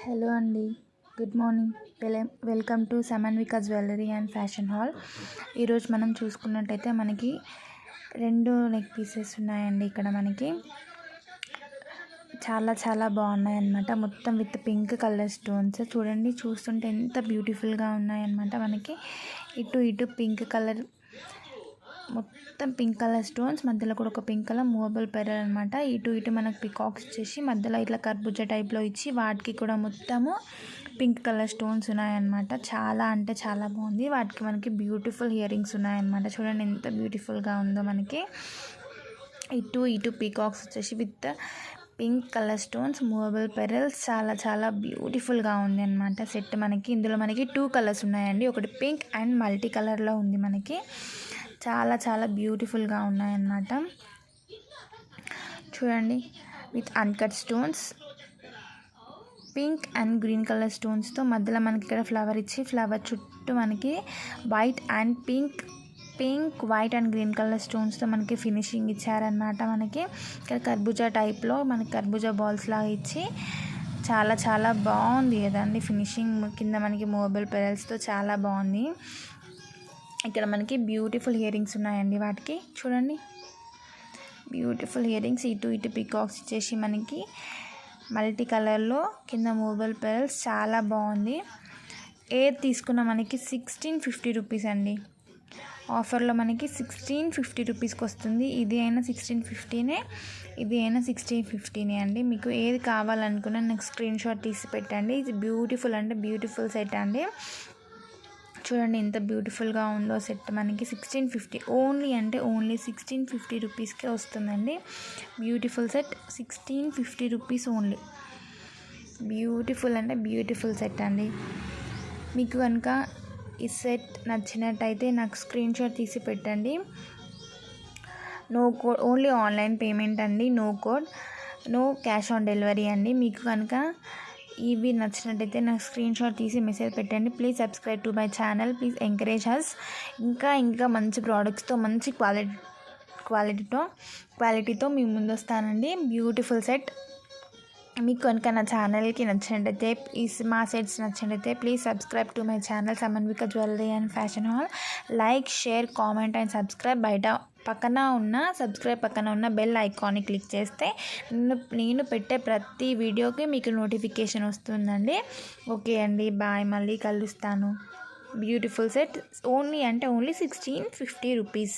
Hello అండి, good morning. Welcome to Samanvika jewellery and fashion hall. ఈరోజు మనం చూసుకున్నట్టయితే మనకి 2 నెక్ పీసెస్ ఉన్నాయండి. ఇక్కడ మనకి చాలా బాగున్నాయి అన్నమాట. మొత్తం విత్ పింక్ కలర్ స్టోన్స్ చూడండి, చూస్తుంటే ఎంత బ్యూటిఫుల్గా ఉన్నాయన్నమాట. మనకి ఇటు పింక్ కలర్, మొత్తం పింక్ కలర్ స్టోన్స్, మధ్యలో కూడా ఒక పింక్ కలర్ మూవబుల్ పెరల్ అనమాట. ఇటు మనకు పికాక్స్ ఇచ్చేసి మధ్యలో ఇట్లా కర్బూజా టైప్లో ఇచ్చి వాటికి కూడా మొత్తము పింక్ కలర్ స్టోన్స్ ఉన్నాయన్నమాట. చాలా అంటే చాలా బాగుంది. వాటికి మనకి బ్యూటిఫుల్ ఇయర్ రింగ్స్ ఉన్నాయన్నమాట. చూడండి ఎంత బ్యూటిఫుల్గా ఉందో. మనకి ఇటు పికాక్స్ వచ్చేసి with pink colour stones, movable pearls, చాలా బ్యూటిఫుల్గా ఉంది అనమాట సెట్. మనకి ఇందులో మనకి 2 కలర్స్ ఉన్నాయండి. ఒకటి పింక్ అండ్ మల్టీ కలర్లో ఉంది. మనకి చాలా బ్యూటిఫుల్గా ఉన్నాయన్నమాట. చూడండి, with uncut stones, pink and green colour స్టోన్స్తో మధ్యలో మనకి ఇక్కడ ఫ్లవర్ ఇచ్చి, ఫ్లవర్ చుట్టూ మనకి white and white and green colour స్టోన్స్తో మనకి ఫినిషింగ్ ఇచ్చారనమాట. మనకి ఇక్కడ కర్బూజా టైప్లో మనకి కర్బూజా బాల్స్ లాగా ఇచ్చి చాలా బాగుంది కదండి ఫినిషింగ్. కింద మనకి మూవబుల్ పెరల్స్తో చాలా బాగుంది. ఇక్కడ మనకి బ్యూటిఫుల్ ఇయర్ రింగ్స్ ఉన్నాయండి. వాటికి చూడండి, బ్యూటిఫుల్ ఇయర్ రింగ్స్. ఇటు పికాక్స్ ఇచ్చేసి మనకి మల్టీ కలర్లో కింద మూవబుల్ పెరల్స్, చాలా బాగుంది. ఏది తీసుకున్న మనకి 1650 రూపీస్ అండి. ఆఫర్లో మనకి 1650 రూపీస్కి వస్తుంది. ఇది అయినా 1650నే, ఇది అయినా 1650నే అండి. మీకు ఏది కావాలనుకున్నా నాకు స్క్రీన్ షాట్ తీసి పెట్టండి. ఇది బ్యూటిఫుల్ అంటే బ్యూటిఫుల్ సెట్ అండి. చూడండి ఎంత బ్యూటిఫుల్గా ఉందో సెట్. మనకి 1650 ఓన్లీ 1650 రూపీస్కే వస్తుందండి. Beautiful set 1650 rupees only. Beautiful అంటే బ్యూటిఫుల్ సెట్ అండి. మీకు కనుక ఈ సెట్ నచ్చినట్టయితే నాకు స్క్రీన్ షాట్ తీసి పెట్టండి. No code, only online payment అండి. No code, no cash on delivery అండి. మీకు కనుక ఇవి నచ్చినట్టయితే నాకు స్క్రీన్ షాట్ తీసి మెసేజ్ పెట్టండి. Please subscribe to my channel. Please encourage us. ఇంకా మంచి ప్రోడక్ట్స్తో, మంచి క్వాలిటీతో మీ ముందు వస్తానండి. Beautiful set. మీకు కనుక నా ఛానల్కి నచ్చినట్టయితే, మా సెట్స్ నచ్చినట్టయితే please subscribe to my channel Samanvika jewellery and fashion hall. Like, share, comment and subscribe. పక్కన ఉన్న బెల్ ఐకాన్ని క్లిక్ చేస్తే నేను పెట్టే ప్రతి వీడియోకి మీకు నోటిఫికేషన్ వస్తుందండి. ఓకే అండి, బాయ్. మళ్ళీ కలుస్తాను. Beautiful set only 1650 rupees.